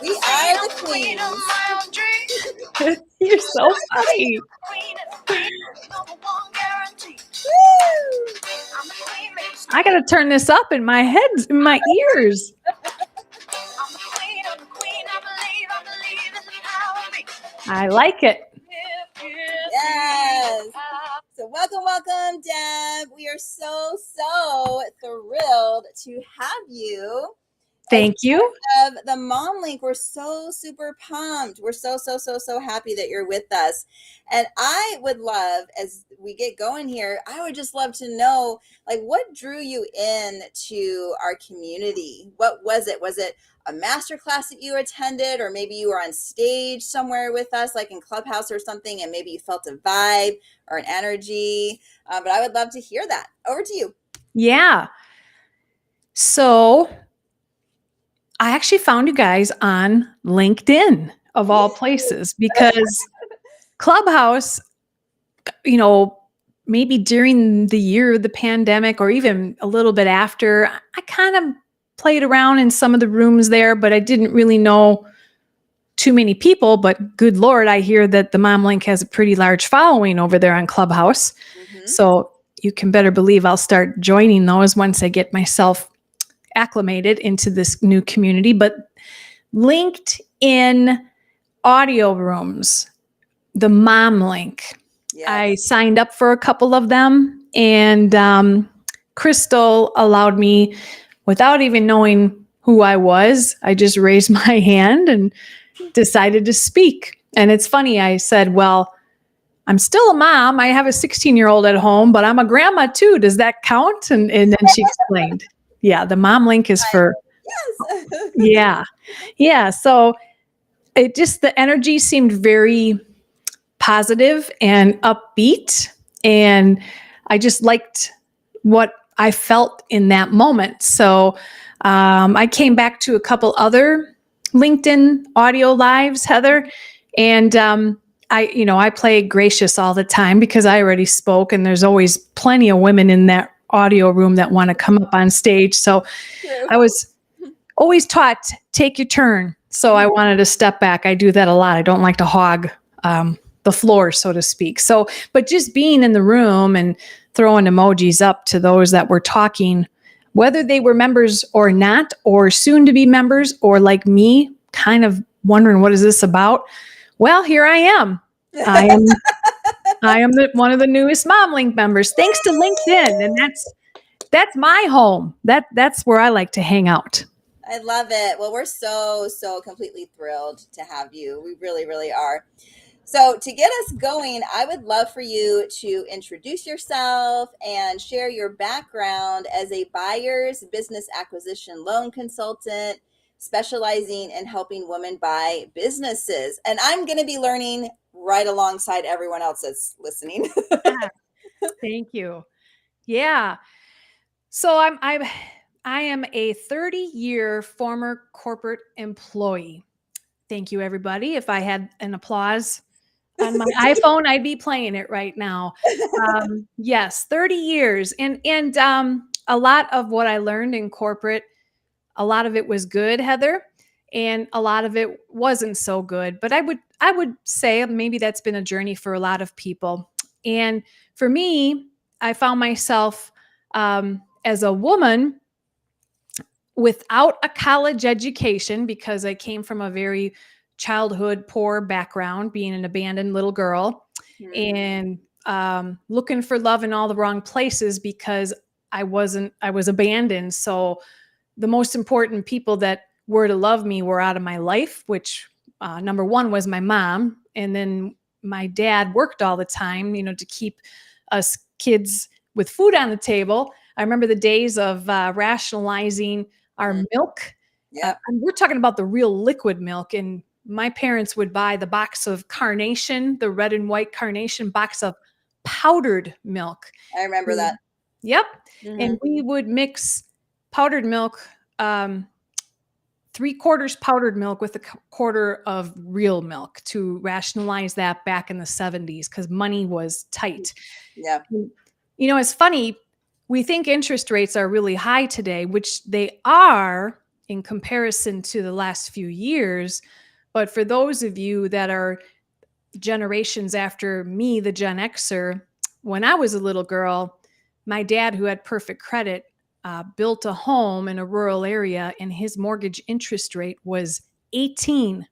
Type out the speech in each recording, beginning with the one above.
We are the queens. You're so funny. I got to turn this up in my head, in my ears. I like it. Yes. So welcome, Deb. We are so thrilled to have you. Thank you. Of the Mom Link, we're so super pumped. We're so happy that you're with us. And I would love, as we get going here, I would just love to know, like, what drew you in to our community? What was it? Was it a masterclass that you attended, or maybe you were on stage somewhere with us, like in Clubhouse or something, and maybe you felt a vibe or an energy? But I would love to hear that. Over to you. Yeah. So I actually found you guys on LinkedIn, of all places, because Clubhouse, maybe during the year of the pandemic or even a little bit after, I kind of played around in some of the rooms there, but I didn't really know too many people. But good Lord, I hear that the Mom Link has a pretty large following over there on Clubhouse. Mm-hmm. So you can better believe I'll start joining those once I get myself acclimated into this new community. But LinkedIn audio rooms, the Mom Link, yes. I signed up for a couple of them, and Crystal allowed me, without even knowing who I was, I just raised my hand and decided to speak. And it's funny, I said, well, I'm still a mom. I have a 16-year-old at home, but I'm a grandma too. Does that count? And then she explained, yeah, the Mom Link is for, yes. Yeah. So it just, the energy seemed very positive and upbeat. And I just liked what I felt in that moment. So I came back to a couple other LinkedIn audio lives, Heather, and I play Gracious all the time because I already spoke, and there's always plenty of women in that audio room that want to come up on stage. So I was always taught, take your turn. So I wanted to step back. I do that a lot. I don't like to hog the floor, so to speak. So, but just being in the room and throwing emojis up to those that were talking, whether they were members or not, or soon to be members, or like me, kind of wondering, what is this about? Well, here I am. I am one of the newest Mom Link members, thanks to LinkedIn. And that's my home. That's where I like to hang out. I love it. Well, we're so completely thrilled to have you. We really are. So to get us going, I would love for you to introduce yourself and share your background as a buyer's business acquisition loan consultant, specializing in helping women buy businesses. And I'm going to be learning right alongside everyone else that's listening. Thank you. Yeah. So I am a 30-year former corporate employee. Thank you, everybody. If I had an applause on my iPhone, I'd be playing it right now. Yes, 30 years. And a lot of what I learned in corporate, a lot of it was good, Heather, and a lot of it wasn't so good. But I would say maybe that's been a journey for a lot of people. And for me, I found myself as a woman without a college education, because I came from a very childhood poor background, being an abandoned little girl, and looking for love in all the wrong places because I was abandoned. So the most important people that were to love me were out of my life, which number one was my mom. And then my dad worked all the time, to keep us kids with food on the table. I remember the days of rationalizing our milk. Yeah. We're talking about the real liquid milk. And my parents would buy the box of Carnation, the red and white Carnation box of powdered milk. I remember that. Yep. Mm-hmm. And we would mix powdered milk, 3/4 powdered milk with 1/4 of real milk to rationalize that back in the 70s, because money was tight. Yeah. It's funny. We think interest rates are really high today, which they are in comparison to the last few years. But for those of you that are generations after me, the Gen Xer, when I was a little girl, my dad, who had perfect credit, built a home in a rural area, and his mortgage interest rate was 18%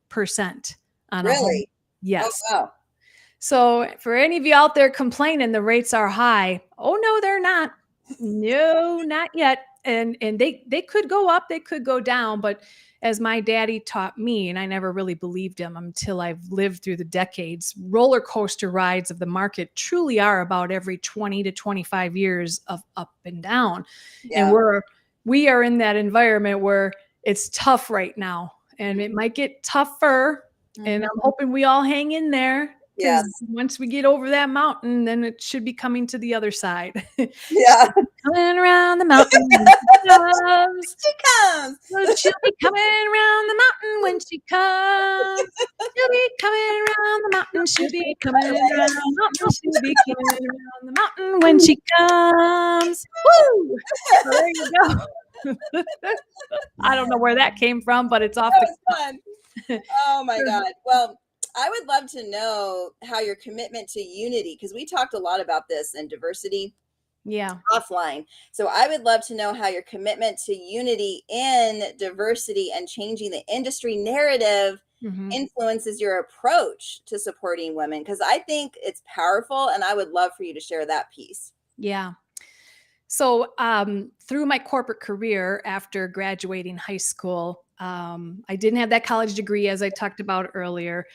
on a home. Really? Yes. Oh, wow. So for any of you out there complaining the rates are high, oh no, they're not. No, not yet. And they could go up, they could go down, but as my daddy taught me, and I never really believed him until I've lived through the decades, roller coaster rides of the market truly are about every 20 to 25 years of up and down. Yeah. And we are in that environment where it's tough right now, and it might get tougher. And I'm hoping we all hang in there. Yes. Once we get over that mountain, then it should be coming to the other side. Yeah. Coming around the mountain when she comes. She comes. She'll be coming around the mountain when she comes. She'll be coming around the mountain. She'll be coming around the mountain. She'll be coming around the mountain when she comes. Woo! So there you go. I don't know where that came from, but it's off. That was fun. Oh my God. Well, I would love to know how your commitment to unity, because we talked a lot about this in diversity offline. So I would love to know how your commitment to unity in diversity and changing the industry narrative influences your approach to supporting women, because I think it's powerful, and I would love for you to share that piece. Yeah. So through my corporate career after graduating high school, I didn't have that college degree, as I talked about earlier.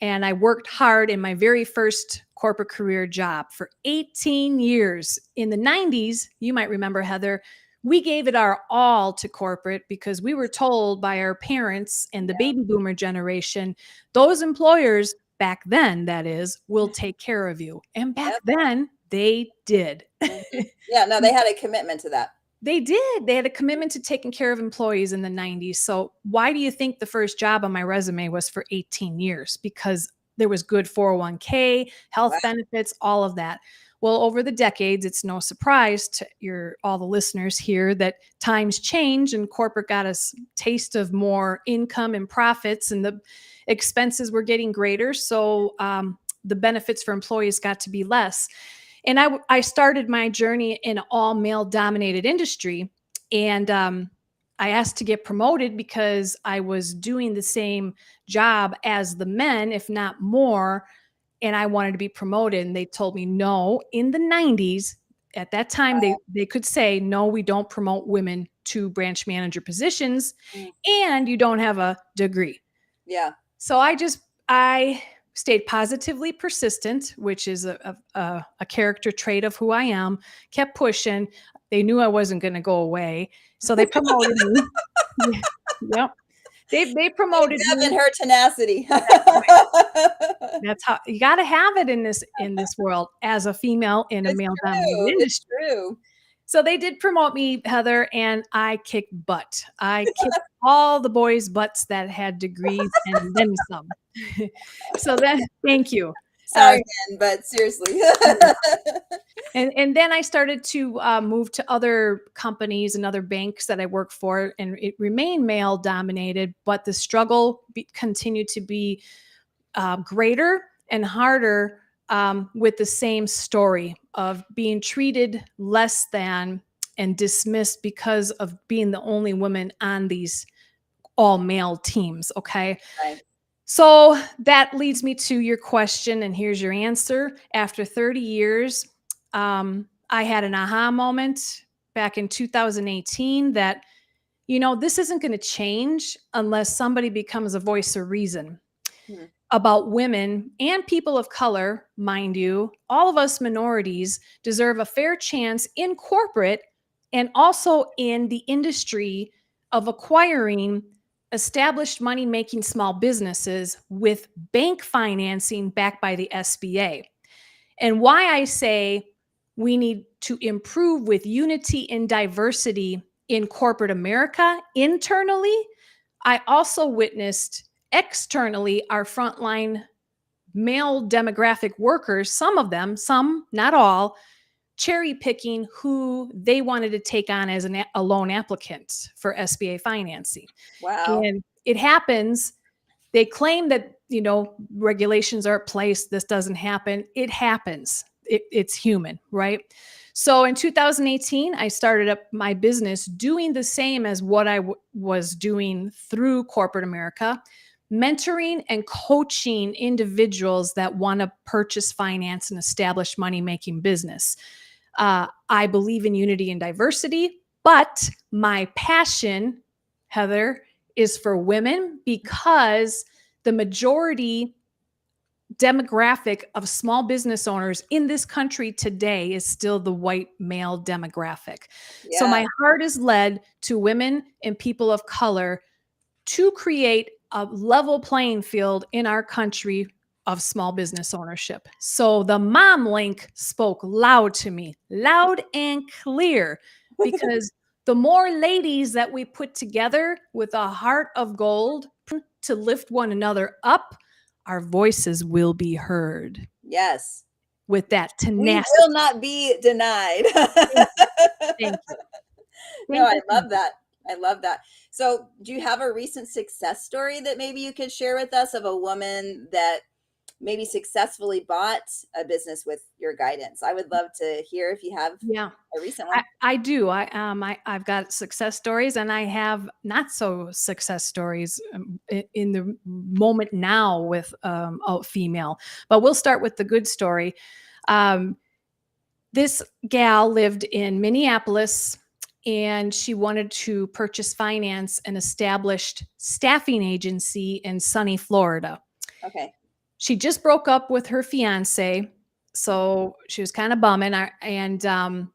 And I worked hard in my very first corporate career job for 18 years. In the 90s, you might remember, Heather, we gave it our all to corporate because we were told by our parents and the baby boomer generation, those employers back then, that is, will take care of you. And back then, they did. Yeah, no, they had a commitment to that. They did. They had a commitment to taking care of employees in the 90s. So why do you think the first job on my resume was for 18 years? Because there was good 401k, health benefits, all of that. Well, over the decades, it's no surprise to all the listeners here that times change and corporate got a taste of more income and profits, and the expenses were getting greater. So the benefits for employees got to be less. And I started my journey in an all male dominated industry. And I asked to get promoted because I was doing the same job as the men, if not more. And I wanted to be promoted. And they told me, no, in the 90s, at that time, they could say, no, we don't promote women to branch manager positions, and you don't have a degree. Yeah. So I stayed positively persistent, which is a character trait of who I am, kept pushing. They knew I wasn't going to go away. So they promoted me. Yep. They promoted me. And her tenacity. That's how you got to have it in this world as a female in a male dominated industry. True. So they did promote me, Heather, and I kicked butt. I kicked all the boys' butts that had degrees and then some. So thank you. Sorry, again, but seriously. And then I started to move to other companies and other banks that I worked for, and it remained male dominated, but the struggle continued to be greater and harder with the same story of being treated less than and dismissed because of being the only woman on these all male teams. Okay. Right. So that leads me to your question, and here's your answer. After 30 years, I had an aha moment back in 2018 that, this isn't going to change unless somebody becomes a voice of reason about women and people of color. Mind you, all of us minorities deserve a fair chance in corporate and also in the industry of acquiring established money-making small businesses with bank financing backed by the SBA. And why I say we need to improve with unity and diversity in corporate America internally, I also witnessed externally our frontline male demographic workers, some of them, some, not all, cherry picking who they wanted to take on as a loan applicant for SBA financing. Wow. And it happens. They claim that, regulations are in place. This doesn't happen. It happens. It's human, right? So in 2018, I started up my business doing the same as what I was doing through corporate America, mentoring and coaching individuals that want to purchase, finance, and establish money-making business. I believe in unity and diversity, but my passion, Heather, is for women, because the majority demographic of small business owners in this country today is still the white male demographic. Yeah. So my heart is led to women and people of color to create a level playing field in our country of small business ownership. So the Mom Link spoke loud to me, loud and clear, because the more ladies that we put together with a heart of gold to lift one another up, our voices will be heard. Yes. With that tenacity. We will not be denied. Thank you. No, I love that. I love that. So do you have a recent success story that maybe you could share with us of a woman that maybe successfully bought a business with your guidance? I would love to hear if you have a recent one. I do. I've got success stories, and I have not so success stories in the moment now with a female. But we'll start with the good story. This gal lived in Minneapolis, and she wanted to purchase, finance, an established staffing agency in sunny Florida. Okay. She just broke up with her fiance, so she was kind of bumming. And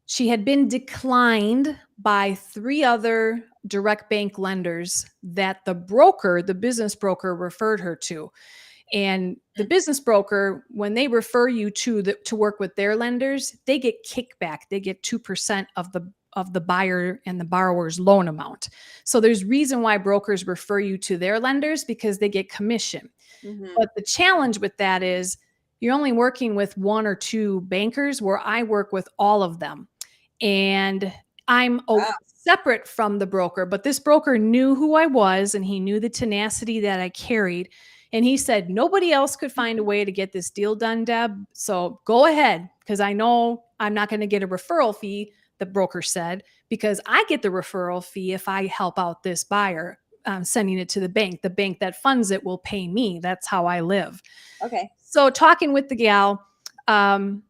she had been declined by 3 other direct bank lenders that the business broker referred her to. And the business broker, when they refer you to work with their lenders, they get kickback. They get 2% of the buyer and the borrower's loan amount. So there's reason why brokers refer you to their lenders, because they get commission. Mm-hmm. But the challenge with that is you're only working with 1 or 2 bankers, where I work with all of them. And I'm separate from the broker, but this broker knew who I was, and he knew the tenacity that I carried. And he said, nobody else could find a way to get this deal done, Deb. So go ahead, because I know I'm not going to get a referral fee, the broker said, because I get the referral fee if I help out this buyer, sending it to the bank. The bank that funds it will pay me. That's how I live. Okay. So talking with the gal, her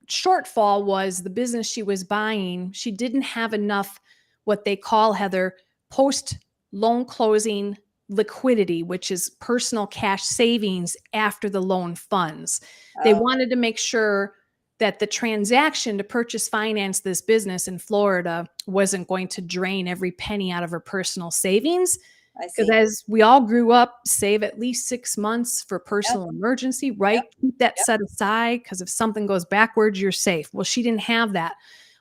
shortfall was the business she was buying. She didn't have enough, what they call, Heather, post-loan closing liquidity, which is personal cash savings after the loan funds. They wanted to make sure that the transaction to purchase, finance this business in Florida wasn't going to drain every penny out of her personal savings. Because as we all grew up, save at least 6 months for personal emergency, right? Yep. Keep that set aside, because if something goes backwards, you're safe. Well, she didn't have that.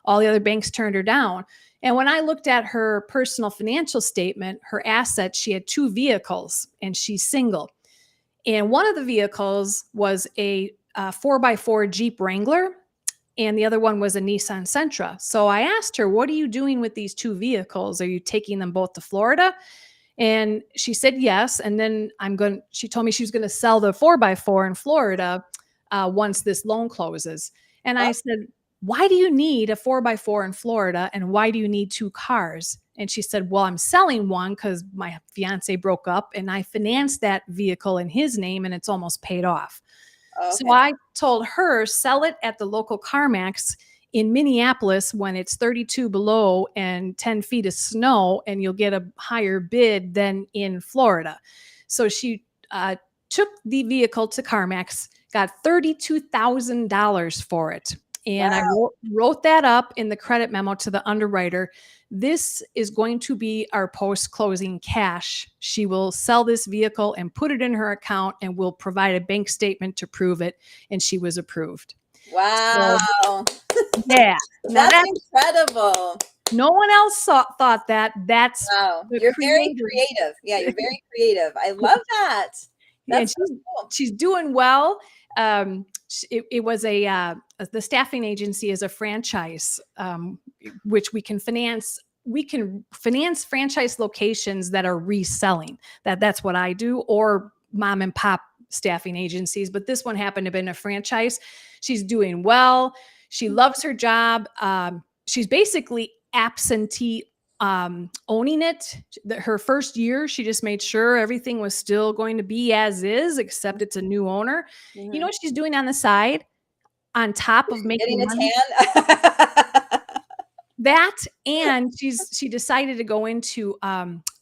All the other banks turned her down. And when I looked at her personal financial statement, her assets, she had 2 vehicles, and she's single. And one of the vehicles was a 4x4 Jeep Wrangler, and the other one was a Nissan Sentra. So I asked her, what are you doing with these 2 vehicles? Are you taking them both to Florida? And she said yes. And then she told me she was going to sell the 4x4 in Florida once this loan closes. And I said, why do you need a 4x4 in Florida? And why do you need 2 cars? And she said, well, I'm selling one because my fiance broke up, and I financed that vehicle in his name, and it's almost paid off. Okay. So I told her, sell it at the local CarMax in Minneapolis when it's 32 below and 10 feet of snow, and you'll get a higher bid than in Florida. So she took the vehicle to CarMax, got $32,000 for it. And wow. I wrote that up in the credit memo to the underwriter. This is going to be our post-closing cash. She will sell this vehicle and put it in her account, and we'll provide a bank statement to prove it. And she was approved. Wow. So, yeah. That's incredible. No one else thought that. That's wow. You're very creative. Yeah, you're very creative. I love that. That's so cool. she's doing well. It was the staffing agency is a franchise, which we can finance. We can finance franchise locations that are reselling. That's what I do, or mom and pop staffing agencies. But this one happened to have been a franchise. She's doing well. She loves her job. She's basically absentee owning it. Her first year, she just made sure everything was still going to be as is, except it's a new owner. Mm-hmm. You know what she's doing on the side, on top of making Getting a money? tan. That, and she decided to go into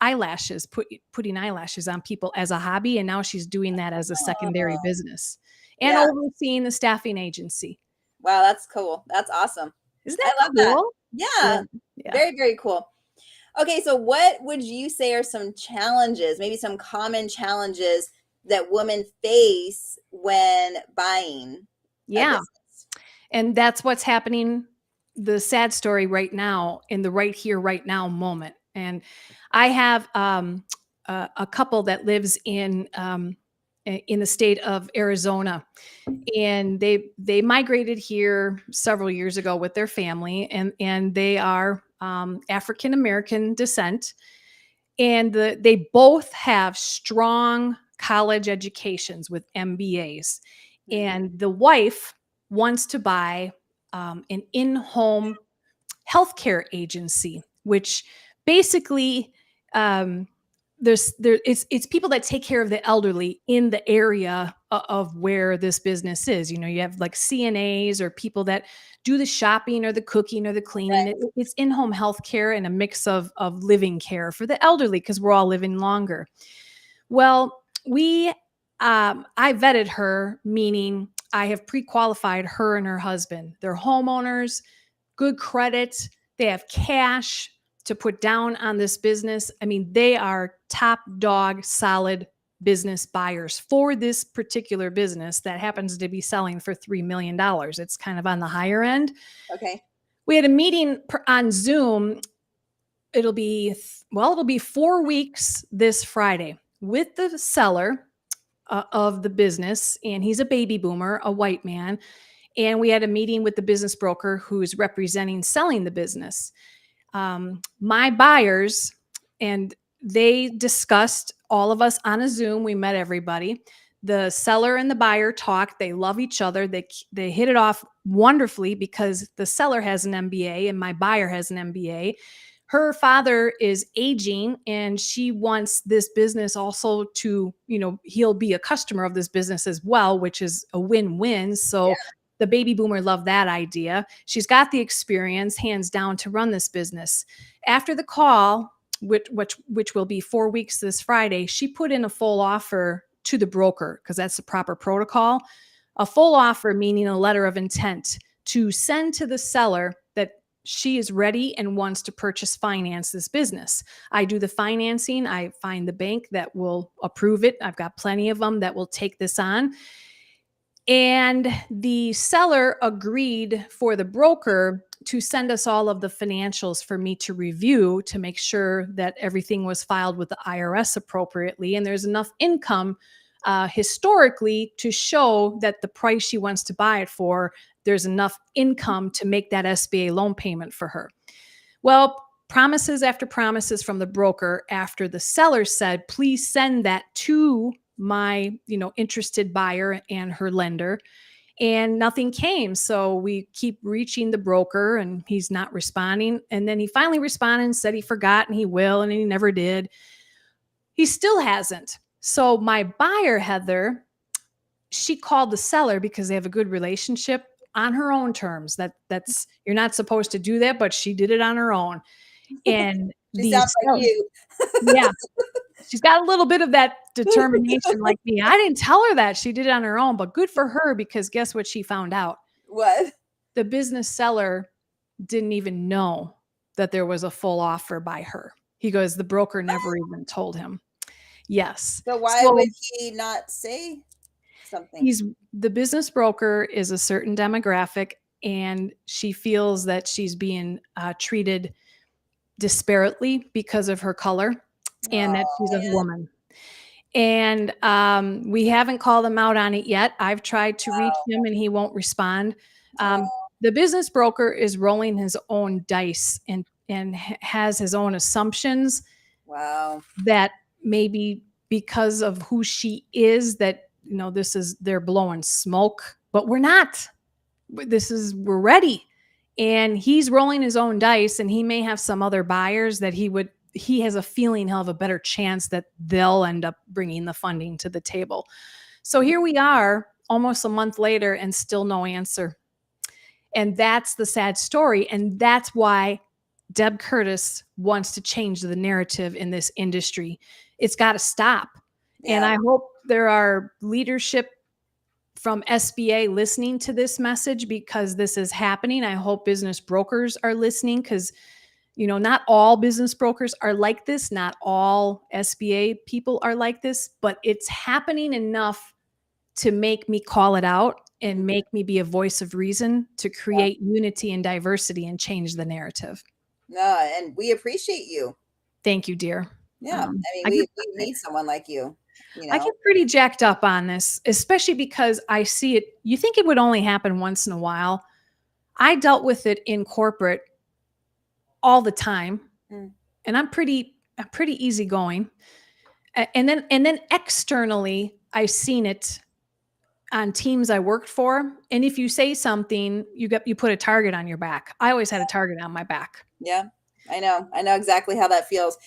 eyelashes, putting eyelashes on people as a hobby, and now she's doing that as a secondary business and overseeing the staffing agency. Wow, that's cool. That's awesome. Isn't that I love cool? that. Yeah. Very, very cool. Okay, so what would you say are some challenges, maybe some common challenges that women face when buying? Yeah. And that's what's happening, the sad story right now, in the right here, right now moment. And I have a couple that lives in the state of Arizona, and they migrated here several years ago with their family, and they are African American descent, and they both have strong college educations with MBAs, and the wife wants to buy an in-home healthcare agency, which basically it's people that take care of the elderly in the area of where this business is. You know, you have like CNAs or people that do the shopping or the cooking or the cleaning. Right. It's in-home healthcare and a mix of living care for the elderly, because we're all living longer. Well, I vetted her, meaning I have pre-qualified her and her husband. They're homeowners, good credit. They have cash to put down on this business. I mean, they are top dog, solid business buyers for this particular business that happens to be selling for $3 million. It's kind of on the higher end. Okay. We had a meeting on Zoom. It'll be 4 weeks this Friday with the seller of the business. And he's a baby boomer, a white man. And we had a meeting with the business broker who's representing selling the business. My buyers, and they discussed, all of us on a Zoom, we met everybody. The seller and the buyer talked. They love each other. They hit it off wonderfully, because the seller has an MBA and my buyer has an MBA. Her father is aging, and she wants this business also to, he'll be a customer of this business as well, which is a win-win. So the baby boomer loved that idea. She's got the experience, hands down, to run this business. After the call, which will be 4 weeks this Friday, she put in a full offer to the broker, because that's the proper protocol. A full offer, meaning a letter of intent to send to the seller that she is ready and wants to finance this business. I do the financing. I find the bank that will approve it. I've got plenty of them that will take this on. And the seller agreed for the broker to send us all of the financials for me to review, to make sure that everything was filed with the IRS appropriately. And there's enough income historically to show that the price she wants to buy it for, there's enough income to make that SBA loan payment for her. Well, promises after promises from the broker, after the seller said, please send that to my, interested buyer and her lender, and nothing came. So we keep reaching the broker and he's not responding. And then he finally responded and said he forgot and he will, and he never did. He still hasn't. So my buyer, Heather, she called the seller, because they have a good relationship, on her own terms. That's you're not supposed to do that, but she did it on her own. And she sounds like you. Yeah. She's got a little bit of that determination like me. I didn't tell her that. She did it on her own, but good for her, because guess what she found out? What? The business seller didn't even know that there was a full offer by her. He goes, the broker never even told him. Yes. So why would he not say something? The business broker is a certain demographic, and she feels that she's being treated disparately because of her color and that she's a woman. And we haven't called him out on it yet. I've tried to reach him and he won't respond. The business broker is rolling his own dice and has his own assumptions. Wow. That maybe because of who she is, that, you know, they're blowing smoke, but we're not. We're ready. And he's rolling his own dice, and he may have some other buyers that he has a feeling he'll have a better chance that they'll end up bringing the funding to the table. So here we are almost a month later and still no answer. And that's the sad story. And that's why Deb Curtis wants to change the narrative in this industry. It's got to stop. Yeah. And I hope there are leadership from SBA listening to this message, because this is happening. I hope business brokers are listening, because, you know, not all business brokers are like this. Not all SBA people are like this, but it's happening enough to make me call it out and make me be a voice of reason to create unity and diversity and change the narrative. No, and we appreciate you. Thank you, dear. Yeah. I mean, we need someone like you. You know? I get pretty jacked up on this, especially because I see it. You think it would only happen once in a while. I dealt with it in corporate all the time, and I'm pretty easygoing. And then externally, I've seen it on teams I worked for. And if you say something, you put a target on your back. I always had a target on my back. Yeah, I know exactly how that feels.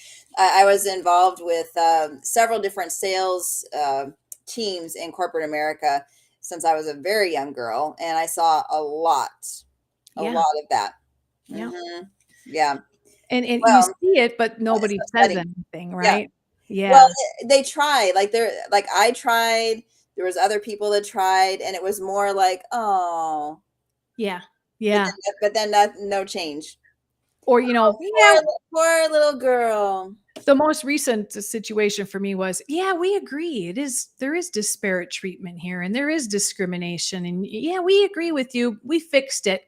I was involved with several different sales teams in corporate America since I was a very young girl, and I saw a lot of that. Yeah. Mm-hmm. Yeah. And you see it, but nobody says anything, right? Yeah. Well, they try. I tried. There was other people that tried, and it was more like, oh. Yeah. But then no change. Or, you know, poor little girl. The most recent situation for me was, we agree. There is disparate treatment here, and there is discrimination. And we agree with you. We fixed it.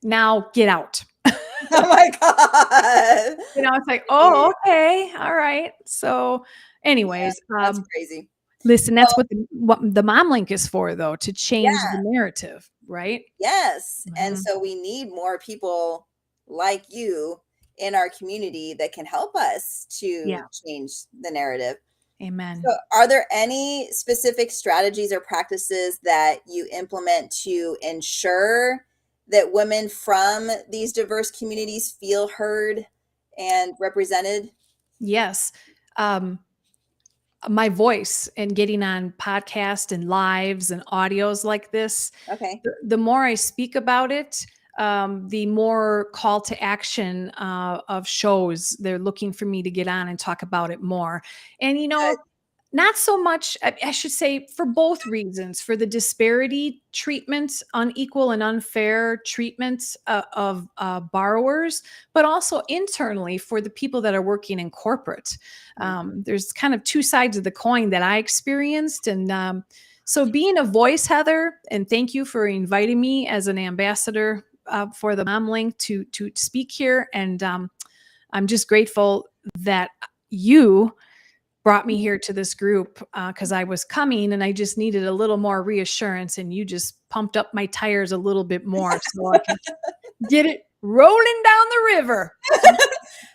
Now get out. Oh my God. You know, it's like, oh, okay. All right. So anyways, that's crazy. Listen, that's what the Mom Link is for, though, to change the narrative, right? Yes. Mm-hmm. And so we need more people like you in our community that can help us to change the narrative. Amen. So are there any specific strategies or practices that you implement to ensure that women from these diverse communities feel heard and represented? Yes. My voice and getting on podcasts and lives and audios like this. Okay. The more I speak about it, the more call to action of shows they're looking for me to get on and talk about it more. And, you know, not so much, I should say, for both reasons, for the disparity treatment, unequal and unfair treatment of borrowers, but also internally for the people that are working in corporate. There's kind of two sides of the coin that I experienced. And so being a voice, Heather, and thank you for inviting me as an ambassador for the Mom Link to speak here. And I'm just grateful that you brought me here to this group because I was coming and I just needed a little more reassurance, and you just pumped up my tires a little bit more so I can get it rolling down the river.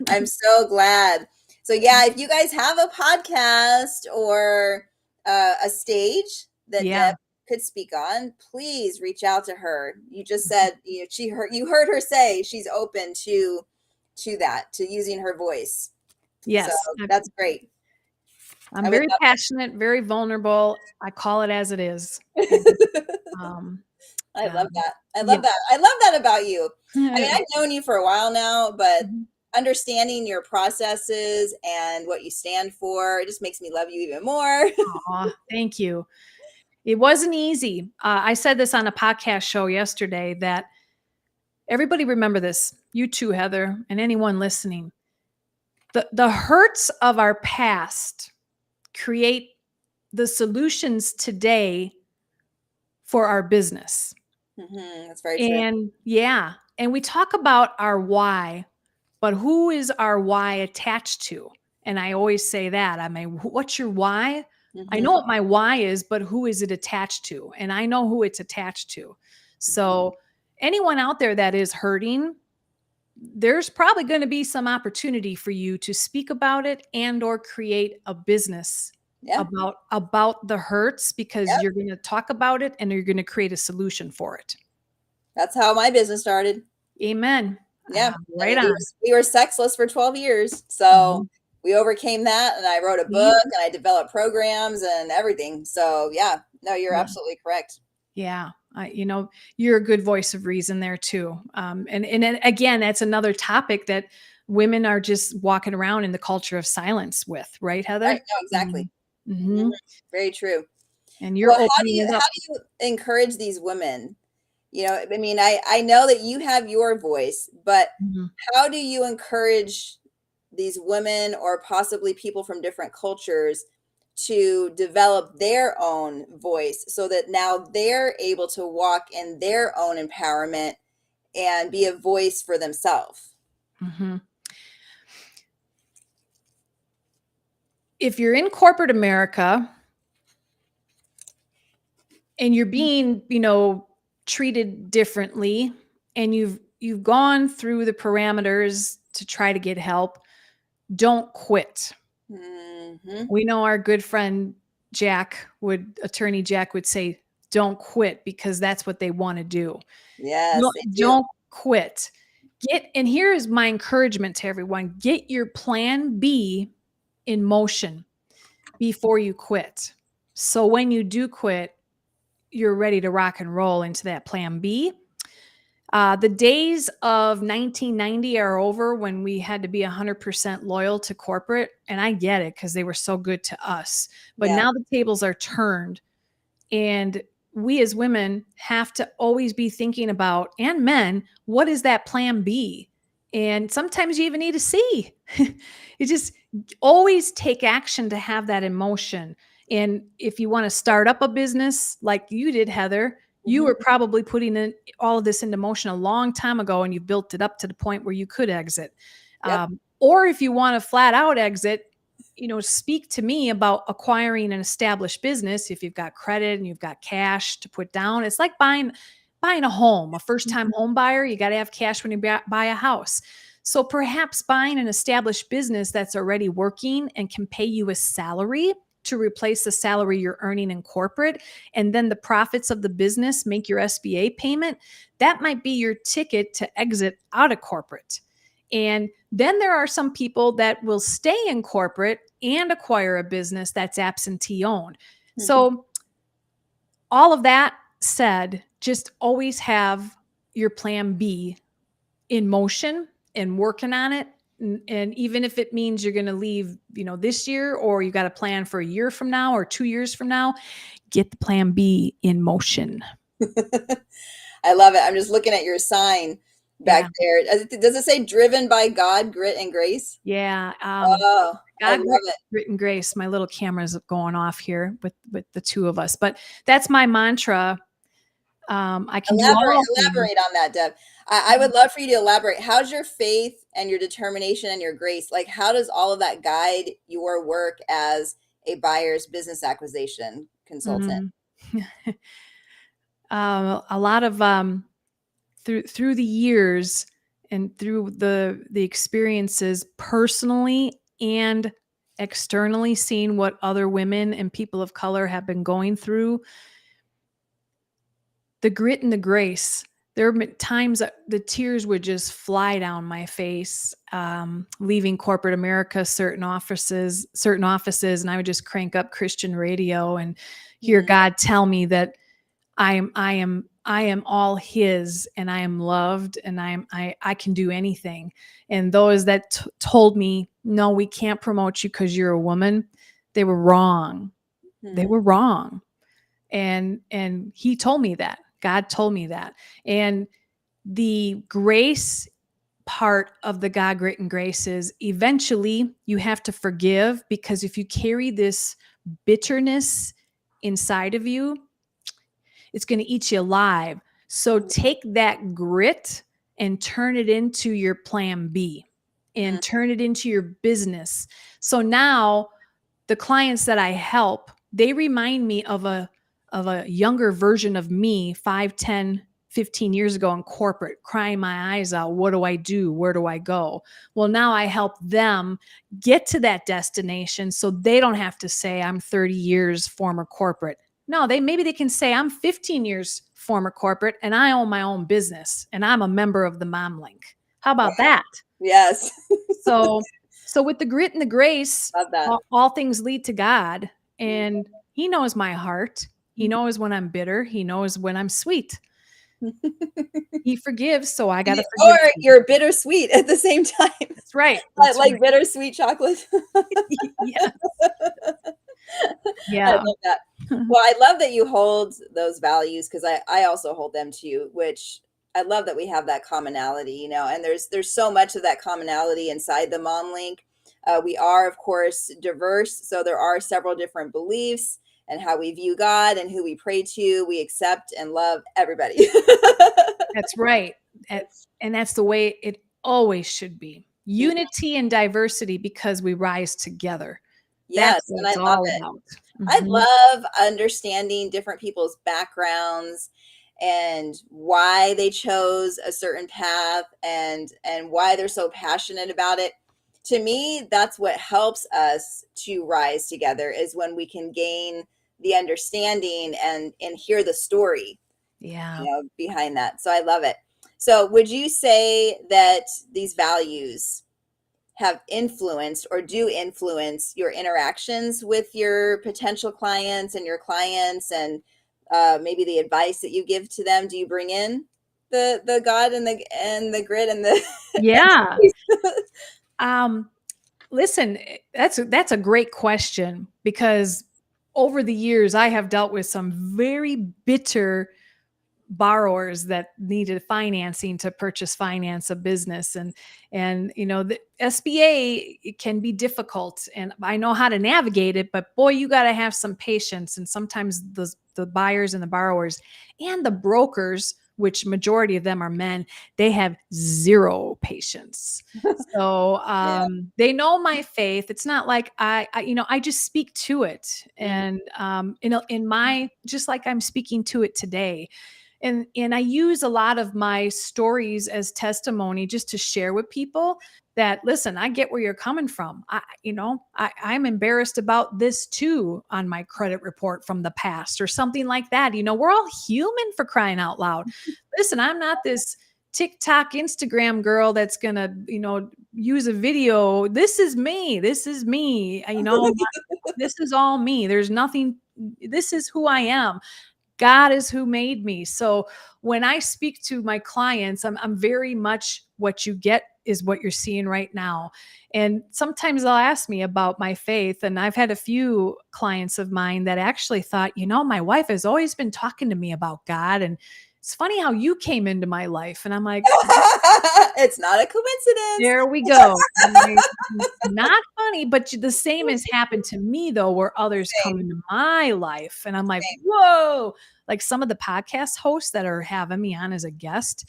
I'm so glad. So if you guys have a podcast or a stage that Deb could speak on, please reach out to her. You just said you heard her say she's open to that, to using her voice. Yes, so that's great. I'm very passionate, very vulnerable. I call it as it is. I love that. I love that. I love that about you. I mean, I've known you for a while now, but understanding your processes and what you stand for, it just makes me love you even more. Aw, thank you. It wasn't easy. I said this on a podcast show yesterday that everybody remember this, you too, Heather, and anyone listening. The hurts of our past create the solutions today for our business. That's very true. And and we talk about our why, but who is our why attached to? And I always say that. I mean, what's your why? I know Mhm. what my why is, but who is it attached to? And I know who it's attached to. So anyone out there that is hurting, there's probably going to be some opportunity for you to speak about it and or create a business Yeah. about the hurts, because Yep. you're going to talk about it and you're going to create a solution for it. That's how my business started. Amen. Yeah. Right And on. we were sexless for 12 years. So Mhm. we overcame that, and I wrote a See? book and I developed programs and everything. So yeah, no, you're Yeah. absolutely correct. Yeah. You're a good voice of reason there too. And then again, that's another topic that women are just walking around in the culture of silence with, right, Heather? Right. No, exactly. Mm-hmm. Mhm. Very true. And you're Well, opening it how up. do you encourage these women? I mean, I know that you have your voice, but Mhm. how do you encourage these women or possibly people from different cultures to develop their own voice so that now they're able to walk in their own empowerment and be a voice for themselves? Mhm. If you're in corporate America and you're being, treated differently, and you've gone through the parameters to try to get help, don't quit. Mhm. We know our good friend attorney Jack would say, don't quit, because that's what they want to do. Yes, Don't, they do. don't quit. And here is my encouragement to everyone: get your plan B in motion before you quit. So when you do quit, you're ready to rock and roll into that plan B. The days of 1990 are over, when we had to be 100% loyal to corporate. And I get it, because they were so good to us. But Yeah. now the tables are turned. And we as women have to always be thinking about, and men, what is that plan B? And sometimes you even need to see. You just always take action to have that emotion. And if you want to start up a business like you did, Heather, you Mhm. were probably putting in all of this into motion a long time ago, and you built it up to the point where you could exit. Yep. Or if you want to flat out exit, speak to me about acquiring an established business. If you've got credit and you've got cash to put down, it's like buying a home. A first time home buyer, you got to have cash when you buy a house. So perhaps buying an established business that's already working and can pay you a salary to replace the salary you're earning in corporate, and then the profits of the business make your SBA payment, that might be your ticket to exit out of corporate. And then there are some people that will stay in corporate and acquire a business that's absentee owned. Mhm. So, all of that said, just always have your plan B in motion and working on it. And even if it means you're going to leave, this year, or you got a plan for a year from now or 2 years from now, get the plan B in motion. I love it. I'm just looking at your sign back Yeah. there. Does it say driven by God, grit and grace? Yeah. Oh, I God, love it. grit and grace. My little camera's going off here with the two of us, but that's my mantra. I can do Elaborate, all things. elaborate on that, Deb. I would love for you to elaborate. How's your faith and your determination and your grace? Like, how does all of that guide your work as a buyer's business acquisition consultant? Mhm. A lot of through the years and through the experiences personally and externally, seeing what other women and people of color have been going through, the grit and the grace. There have been times that the tears would just fly down my face, leaving corporate America, certain offices, and I would just crank up Christian radio and hear Mhm. God tell me that I am all His, and I am loved, and I can do anything. And those that told me, no, we can't promote you because you're a woman, they were wrong. They Mhm. were wrong. And He told me that. God told me that. And the grace part of the God, grit, and grace is eventually you have to forgive, because if you carry this bitterness inside of you, it's going to eat you alive. So take that grit and turn it into your plan B. and turn it into your business. So now the clients that I help, they remind me of a younger version of me 5, 10, 15 years ago in corporate, crying my eyes out. What do I do? Where do I go? Well, now I help them get to that destination so they don't have to say I'm 30 years former corporate. No, maybe they can say I'm 15 years former corporate and I own my own business and I'm a member of the Mom Link. How about that? Yes. So with the grit and the grace, Love that. all things lead to God, and He knows my heart. He knows when I'm bitter. He knows when I'm sweet. He forgives, so I got to forgive. Or you're bittersweet at the same time. That's right. Like right. Bittersweet chocolate. Yes. Yeah. I love that. Well, I love that you hold those values because I also hold them too, which I love that we have that commonality, and there's so much of that commonality inside the Mom Link. We are, of course, diverse. So there are several different beliefs and how we view God and who we pray to. We accept and love everybody. That's right. And that's the way it always should be. Unity and diversity because we rise together. Yes, and I love it. I love understanding different people's backgrounds and why they chose a certain path and why they're so passionate about it. To me, that's what helps us to rise together is when we can gain the understanding and hear the story behind that. So I love it. So would you say that these values have influenced or do influence your interactions with your potential clients and your clients and maybe the advice that you give to them? Do you bring in the God and the grit and the yeah listen, that's a great question because over the years I have dealt with some very bitter borrowers that needed financing to finance a business, and the SBA, it can be difficult and I know how to navigate it, but boy, you got to have some patience. And sometimes the buyers and the borrowers and the brokers, which majority of them are men, they have zero patience. So they know my faith. It's not like I just speak to it, and in my, just like I'm speaking to it today. And I use a lot of my stories as testimony just to share with people that, listen, I get where you're coming from. I'm embarrassed about this too on my credit report from the past or something like that. We're all human, for crying out loud. Listen, I'm not this TikTok, Instagram girl that's going to, use a video. This is me. This is me. This is all me. There's nothing. This is who I am. God is who made me. So when I speak to my clients, I'm very much what you get is what you're seeing right now. And sometimes they'll ask me about my faith. And I've had a few clients of mine that actually thought, my wife has always been talking to me about God. And it's funny how you came into my life. And I'm like, it's not a coincidence. There we go. Not funny, but the same has happened to me though, where others come into my life. And I'm like, whoa, like some of the podcast hosts that are having me on as a guest,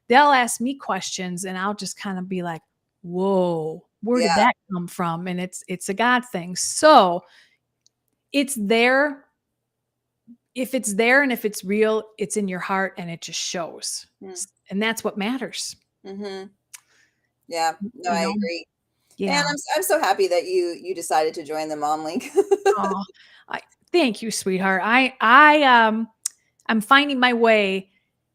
they'll ask me questions and I'll just kind of be like, whoa, where did that come from? And it's a God thing. So it's there. If it's there and if it's real, it's in your heart and it just shows. And that's what matters. Mm-hmm. Yeah, no, I agree. Yeah, and I'm so happy that you decided to join the Mom Link. Oh, thank you, sweetheart. I'm finding my way,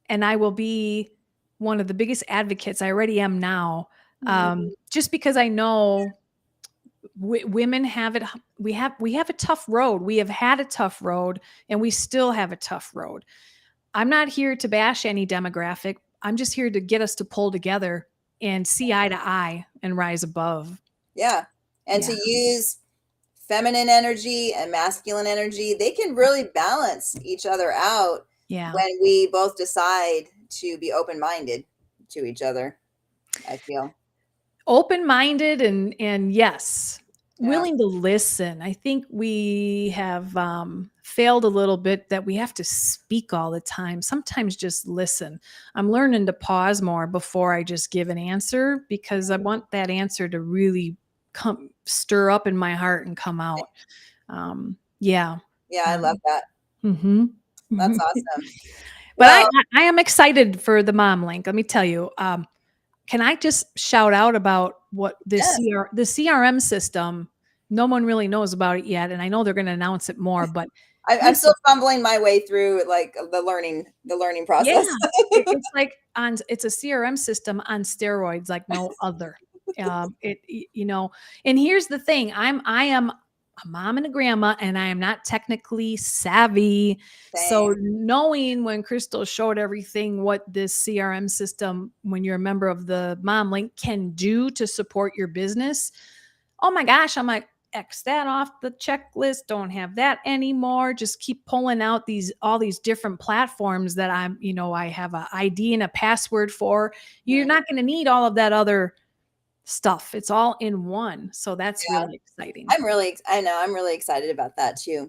and I will be one of the biggest advocates. I already am now, just because I know women have it. We have a tough road. We have had a tough road, and we still have a tough road. I'm not here to bash any demographic. I'm just here to get us to pull together and see eye to eye and rise above. Yeah. And to use feminine energy and masculine energy, they can really balance each other out when we both decide to be open-minded to each other, I feel. Open-minded and yes, willing to listen. I think we have failed a little bit that we have to speak all the time. Sometimes just listen. I'm learning to pause more before I just give an answer, because I want that answer to really stir up in my heart and come out. Yeah. Yeah, I love that. Mm-hmm. That's awesome. But I am excited for the Mom Link. Let me tell you. Can I just shout out about what this the CRM system? No one really knows about it yet, and I know they're going to announce it more. But I'm still fumbling my way through like the learning process. Yeah, it's like it's a CRM system on steroids, like no other. And here's the thing: I am a mom and a grandma, and I am not technically savvy. Same. So knowing when Crystal showed everything what this CRM system, when you're a member of the Mom Link, can do to support your business, oh my gosh, I'm like, X that off the checklist. Don't have that anymore. Just keep pulling out all these different platforms that I have an ID and a password for. You're not going to need all of that other stuff. It's all in one. So that's really exciting. I'm really excited about that too.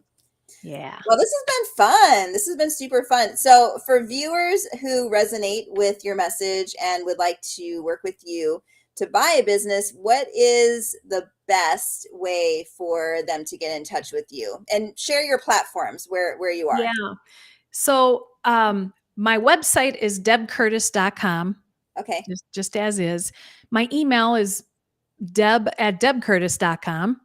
Yeah. Well, this has been fun. This has been super fun. So for viewers who resonate with your message and would like to work with you to buy a business, what is the best way for them to get in touch with you? And share your platforms where you are. Yeah. So my website is debcurtis.com. Okay. Just as is. My email is deb@debcurtis.com.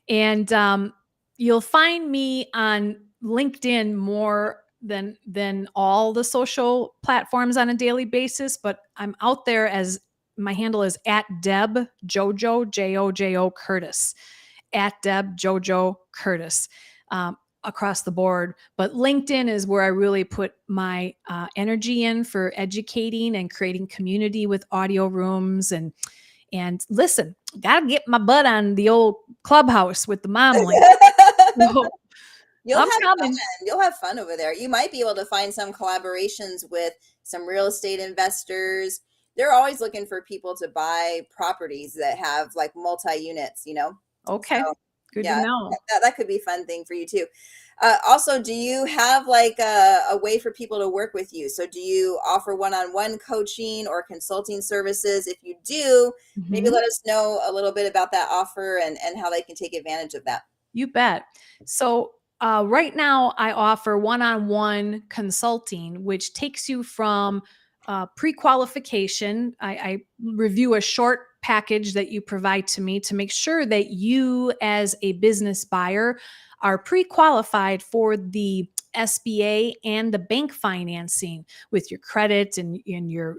And you'll find me on LinkedIn more than all the social platforms on a daily basis, but I'm out there as my handle is @DebJojo, Jojo Curtis, @DebJojo Curtis, across the board. But LinkedIn is where I really put my energy in for educating and creating community with audio rooms. And listen, gotta get my butt on the old Clubhouse with the Mom Link. You'll have fun over there. You might be able to find some collaborations with some real estate investors. They're always looking for people to buy properties that have like multi-units, Okay. So, good to know. That could be a fun thing for you too. Also, do you have like a way for people to work with you? So do you offer one-on-one coaching or consulting services? If you do, maybe let us know a little bit about that offer and how they can take advantage of that. You bet. So right now I offer one-on-one consulting, which takes you from pre-qualification. I review a short package that you provide to me to make sure that you as a business buyer are pre-qualified for the SBA and the bank financing with your credit and your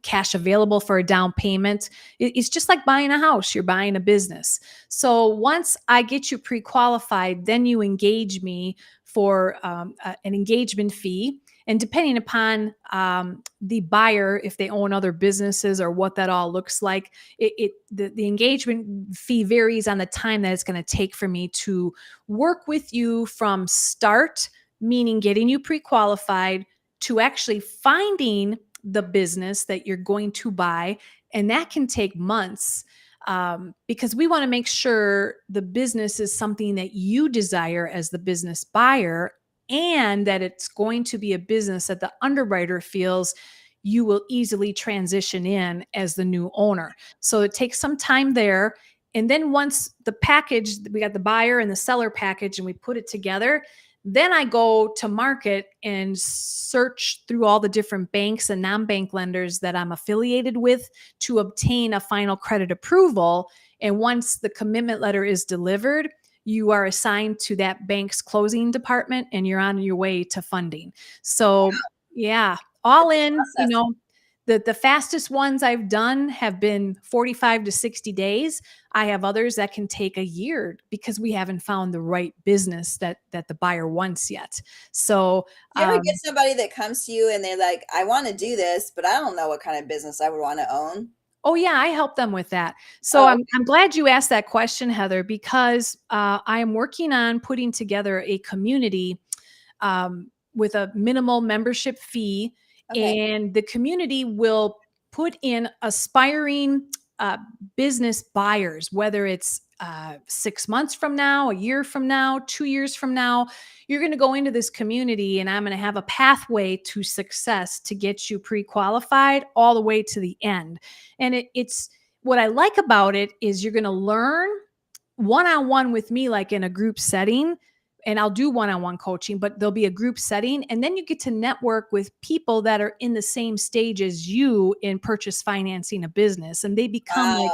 cash available for a down payment. It's just like buying a house. You're buying a business. So once I get you pre-qualified, then you engage me for an engagement fee. And depending upon the buyer, if they own other businesses or what that all looks like, the engagement fee varies on the time that it's going to take for me to work with you from start, meaning getting you pre-qualified, to actually finding the business that you're going to buy. And that can take months because we want to make sure the business is something that you desire as the business buyer, and that it's going to be a business that the underwriter feels you will easily transition in as the new owner. So it takes some time there. And then once the package, we got the buyer and the seller package and we put it together, then I go to market and search through all the different banks and non-bank lenders that I'm affiliated with to obtain a final credit approval. And once the commitment letter is delivered, you are assigned to that bank's closing department and you're on your way to funding. So yeah, all in, the fastest ones I've done have been 45 to 60 days. I have others that can take a year because we haven't found the right business that the buyer wants yet. So you ever get somebody that comes to you and they're like, I want to do this, but I don't know what kind of business I would want to own? Oh yeah, I help them with that. So I'm glad you asked that question, Heather, because I am working on putting together a community with a minimal membership fee, and the community will put in aspiring business buyers, whether it's 6 months from now, a year from now, 2 years from now, you're going to go into this community and I'm going to have a pathway to success to get you pre-qualified all the way to the end. And it's what I like about it is you're going to learn one-on-one with me, like in a group setting, and I'll do one-on-one coaching, but there'll be a group setting. And then you get to network with people that are in the same stage as you in purchase financing a business. And they become like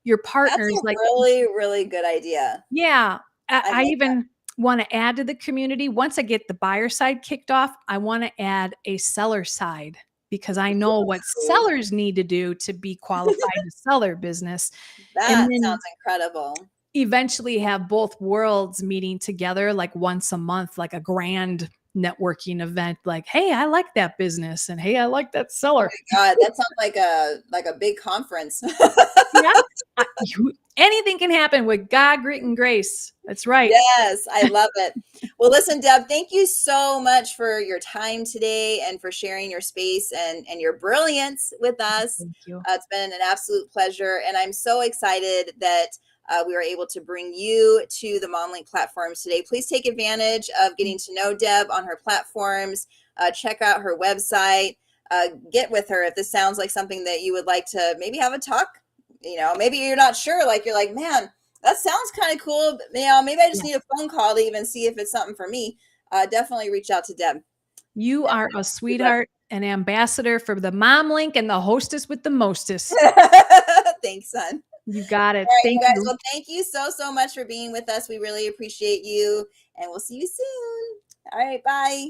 your partners. That's a like really, really good idea. Yeah. I like even want to add to the community. Once I get the buyer side kicked off, I want to add a seller side because I know what sellers need to do to be qualified to sell their business. That sounds incredible. Eventually have both worlds meeting together like once a month, like a grand networking event, like, hey, I like that business, and hey, I like that seller. Oh my God, that sounds like a big conference. Yeah. Anything can happen with God, grit, and grace. That's right. Yes, I love it. Well, listen, Deb, thank you so much for your time today and for sharing your space and your brilliance with us. Thank you. It's been an absolute pleasure. And I'm so excited that we were able to bring you to the MomLink platforms today. Please take advantage of getting to know Deb on her platforms. Check out her website. Get with her if this sounds like something that you would like to maybe have a talk. You know, maybe you're not sure, like you're like, man, that sounds kind of cool. But, you know, maybe I just need a phone call to even see if it's something for me. Definitely reach out to Deb. You are a sweetheart, an ambassador for the MomLink and the hostess with the mostest. Thanks, son. You got it. All right, thank you guys. you. Well, thank you so much for being with us. We really appreciate you, and we'll see you soon. All right, bye.